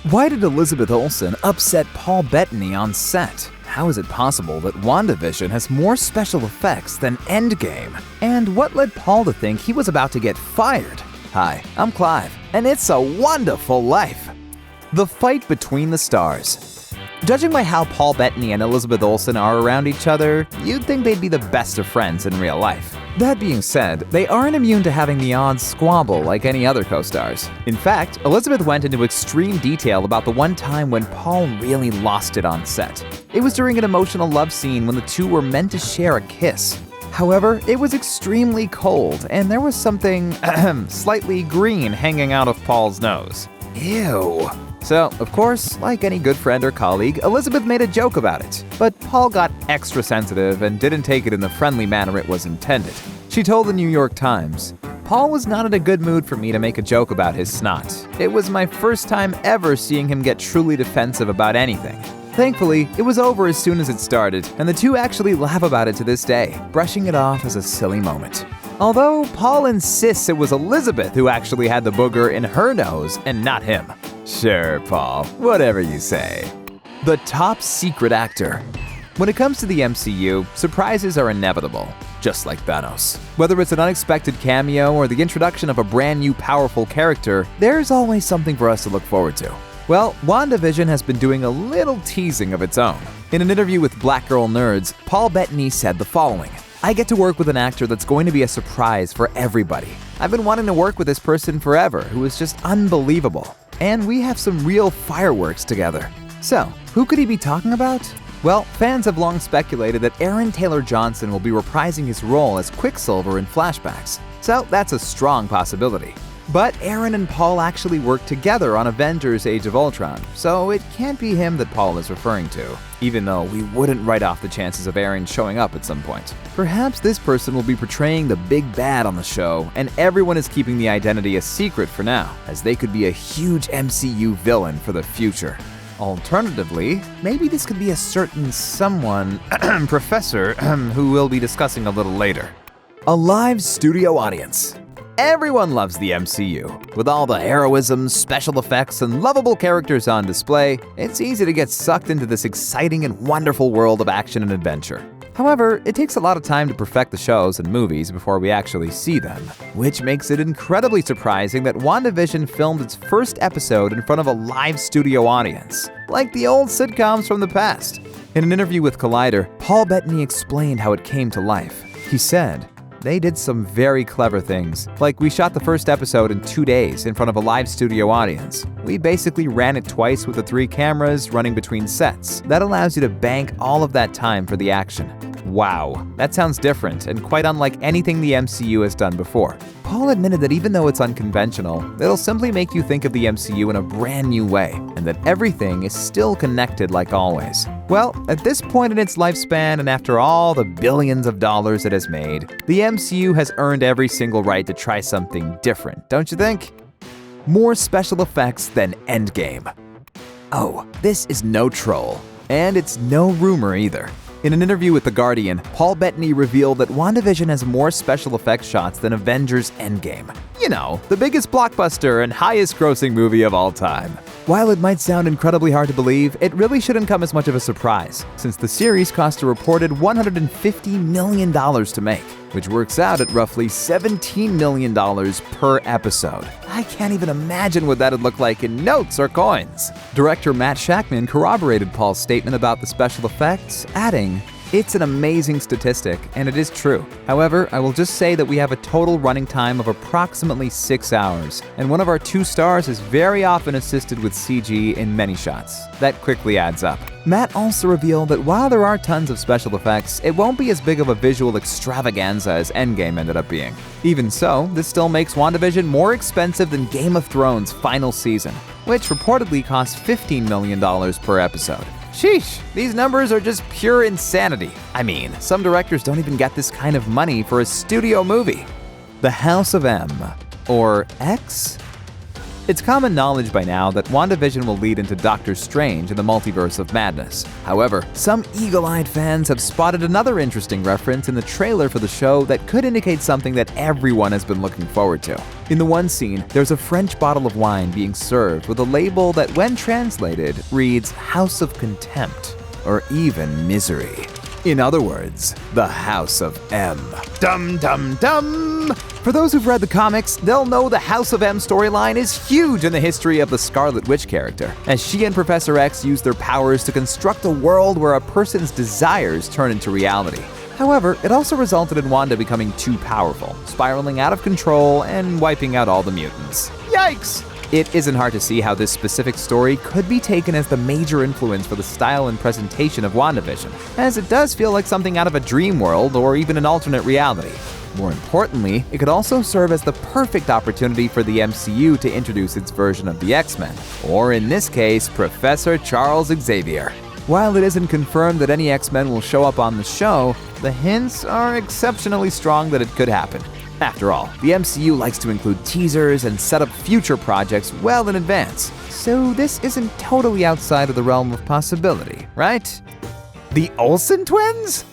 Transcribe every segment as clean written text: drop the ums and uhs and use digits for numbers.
Why did Elizabeth Olsen upset Paul Bettany on set? How is it possible that WandaVision has more special effects than Endgame? And what led Paul to think he was about to get fired? Hi, I'm Clive, and it's a wonderful life. The fight between the stars. Judging by how Paul Bettany and Elizabeth Olsen are around each other, you'd think they'd be the best of friends in real life. That being said, they aren't immune to having the odd squabble like any other co-stars. In fact, Elizabeth went into extreme detail about the one time when Paul really lost it on set. It was during an emotional love scene when the two were meant to share a kiss. However, it was extremely cold, and there was something slightly green hanging out of Paul's nose. Ew. So, of course, like any good friend or colleague, Elizabeth made a joke about it. But Paul got extra sensitive and didn't take it in the friendly manner it was intended. She told the New York Times, "Paul was not in a good mood for me to make a joke about his snot. It was my first time ever seeing him get truly defensive about anything. Thankfully, it was over as soon as it started, and the two actually laugh about it to this day, brushing it off as a silly moment." Although Paul insists it was Elizabeth who actually had the booger in her nose and not him. Sure, Paul, whatever you say. The top secret actor. When it comes to the MCU, surprises are inevitable, just like Thanos. Whether it's an unexpected cameo or the introduction of a brand new powerful character, there's always something for us to look forward to. Well, WandaVision has been doing a little teasing of its own. In an interview with Black Girl Nerds, Paul Bettany said the following: "I get to work with an actor that's going to be a surprise for everybody. I've been wanting to work with this person forever who is just unbelievable. And we have some real fireworks together." So, who could he be talking about? Well, fans have long speculated that Aaron Taylor Johnson will be reprising his role as Quicksilver in flashbacks. So that's a strong possibility. But Aaron and Paul actually worked together on Avengers Age of Ultron, so it can't be him that Paul is referring to, even though we wouldn't write off the chances of Aaron showing up at some point. Perhaps this person will be portraying the big bad on the show, and everyone is keeping the identity a secret for now, as they could be a huge MCU villain for the future. Alternatively, maybe this could be a certain someone, professor, who we'll be discussing a little later. A live studio audience. Everyone loves the MCU. With all the heroism, special effects, and lovable characters on display, it's easy to get sucked into this exciting and wonderful world of action and adventure. However, it takes a lot of time to perfect the shows and movies before we actually see them, which makes it incredibly surprising that WandaVision filmed its first episode in front of a live studio audience, like the old sitcoms from the past. In an interview with Collider, Paul Bettany explained how it came to life. He said, "They did some very clever things. Like, we shot the first episode in 2 days in front of a live studio audience. We basically ran it twice with the 3 cameras running between sets. That allows you to bank all of that time for the action." Wow, that sounds different and quite unlike anything the MCU has done before. Paul admitted that even though it's unconventional, it'll simply make you think of the MCU in a brand new way, and that everything is still connected like always. Well, at this point in its lifespan and after all the billions of dollars it has made, the MCU has earned every single right to try something different, don't you think? More special effects than Endgame. Oh, this is no troll, and it's no rumor either. In an interview with The Guardian, Paul Bettany revealed that WandaVision has more special effects shots than Avengers Endgame. You know, the biggest blockbuster and highest grossing movie of all time. While it might sound incredibly hard to believe, it really shouldn't come as much of a surprise, since the series cost a reported $150 million to make, which works out at roughly $17 million per episode. I can't even imagine what that'd look like in notes or coins. Director Matt Shakman corroborated Paul's statement about the special effects, adding, "It's an amazing statistic, and it is true. However, I will just say that we have a total running time of approximately 6 hours, and one of our 2 stars is very often assisted with CG in many shots. That quickly adds up." Matt also revealed that while there are tons of special effects, it won't be as big of a visual extravaganza as Endgame ended up being. Even so, this still makes WandaVision more expensive than Game of Thrones' final season, which reportedly cost $15 million per episode. Sheesh, these numbers are just pure insanity. I mean, some directors don't even get this kind of money for a studio movie. The House of M, or X? It's common knowledge by now that WandaVision will lead into Doctor Strange in the Multiverse of Madness. However, some eagle-eyed fans have spotted another interesting reference in the trailer for the show that could indicate something that everyone has been looking forward to. In the one scene, there's a French bottle of wine being served with a label that, when translated, reads House of Contempt, or even Misery. In other words, the House of M. Dum dum dum! For those who've read the comics, they'll know the House of M storyline is huge in the history of the Scarlet Witch character, as she and Professor X use their powers to construct a world where a person's desires turn into reality. However, it also resulted in Wanda becoming too powerful, spiraling out of control and wiping out all the mutants. Yikes! It isn't hard to see how this specific story could be taken as the major influence for the style and presentation of WandaVision, as it does feel like something out of a dream world or even an alternate reality. More importantly, it could also serve as the perfect opportunity for the MCU to introduce its version of the X-Men, or in this case, Professor Charles Xavier. While it isn't confirmed that any X-Men will show up on the show, the hints are exceptionally strong that it could happen. After all, the MCU likes to include teasers and set up future projects well in advance, so this isn't totally outside of the realm of possibility, right? The Olsen Twins?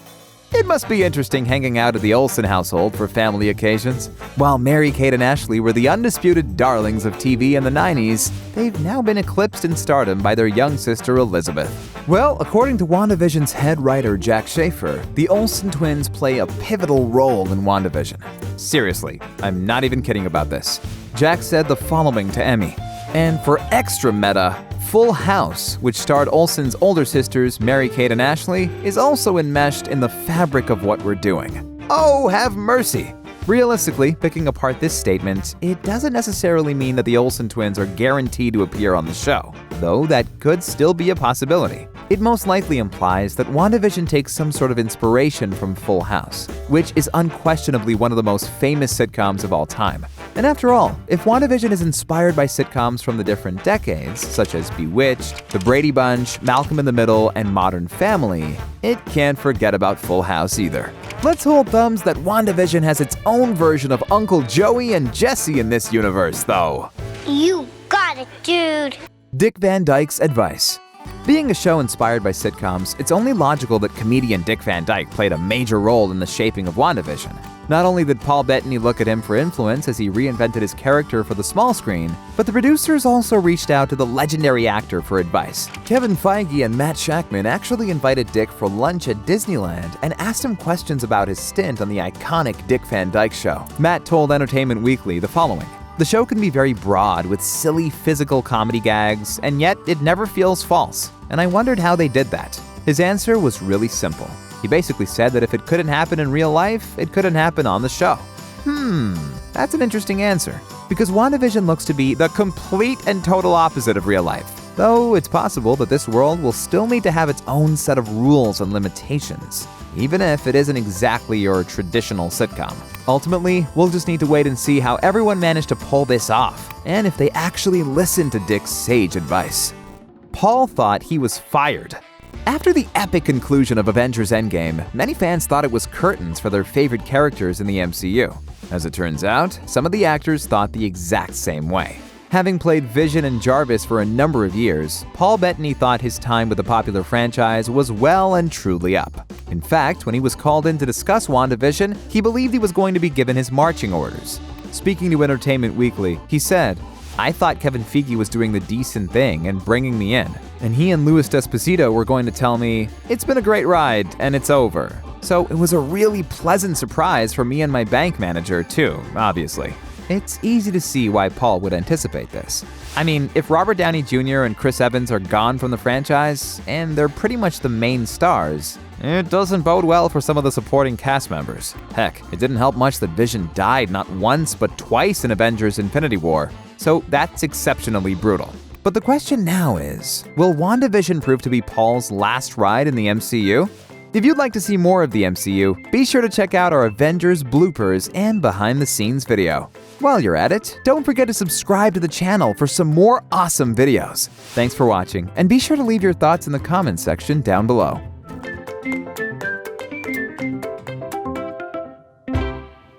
It must be interesting hanging out at the Olsen household for family occasions. While Mary-Kate and Ashley were the undisputed darlings of TV in the 90s, they've now been eclipsed in stardom by their young sister Elizabeth. Well, according to WandaVision's head writer Jack Schaefer, the Olsen twins play a pivotal role in WandaVision. Seriously, I'm not even kidding about this. Jack said the following to Emmy. And for extra meta, Full House, which starred Olsen's older sisters, Mary-Kate and Ashley, is also enmeshed in the fabric of what we're doing. Oh, have mercy! Realistically, picking apart this statement, it doesn't necessarily mean that the Olsen twins are guaranteed to appear on the show, though that could still be a possibility. It most likely implies that WandaVision takes some sort of inspiration from Full House, which is unquestionably one of the most famous sitcoms of all time. And after all, if WandaVision is inspired by sitcoms from the different decades, such as Bewitched, The Brady Bunch, Malcolm in the Middle, and Modern Family, it can't forget about Full House either. Let's hold thumbs that WandaVision has its own version of Uncle Joey and Jesse in this universe, though. You got it, dude. Dick Van Dyke's advice. Being a show inspired by sitcoms, it's only logical that comedian Dick Van Dyke played a major role in the shaping of WandaVision. Not only did Paul Bettany look at him for influence as he reinvented his character for the small screen, but the producers also reached out to the legendary actor for advice. Kevin Feige and Matt Shakman actually invited Dick for lunch at Disneyland and asked him questions about his stint on the iconic Dick Van Dyke Show. Matt told Entertainment Weekly the following. The show can be very broad with silly physical comedy gags, and yet it never feels false. And I wondered how they did that. His answer was really simple. He basically said that if it couldn't happen in real life, it couldn't happen on the show. That's an interesting answer, because WandaVision looks to be the complete and total opposite of real life. Though it's possible that this world will still need to have its own set of rules and limitations, even if it isn't exactly your traditional sitcom. Ultimately, we'll just need to wait and see how everyone managed to pull this off, and if they actually listened to Dick's sage advice. Paul thought he was fired. After the epic conclusion of Avengers Endgame, many fans thought it was curtains for their favorite characters in the MCU. As it turns out, some of the actors thought the exact same way. Having played Vision and Jarvis for a number of years, Paul Bettany thought his time with the popular franchise was well and truly up. In fact, when he was called in to discuss WandaVision, he believed he was going to be given his marching orders. Speaking to Entertainment Weekly, he said, "I thought Kevin Feige was doing the decent thing and bringing me in, and he and Louis D'Esposito were going to tell me, it's been a great ride and it's over. So it was a really pleasant surprise for me and my bank manager too, obviously." It's easy to see why Paul would anticipate this. I mean, if Robert Downey Jr. and Chris Evans are gone from the franchise, and they're pretty much the main stars, it doesn't bode well for some of the supporting cast members. Heck, it didn't help much that Vision died not once but twice in Avengers Infinity War, so that's exceptionally brutal. But the question now is, will WandaVision prove to be Paul's last ride in the MCU? If you'd like to see more of the MCU, be sure to check out our Avengers bloopers and behind-the-scenes video. While you're at it, don't forget to subscribe to the channel for some more awesome videos. Thanks for watching, and be sure to leave your thoughts in the comments section down below.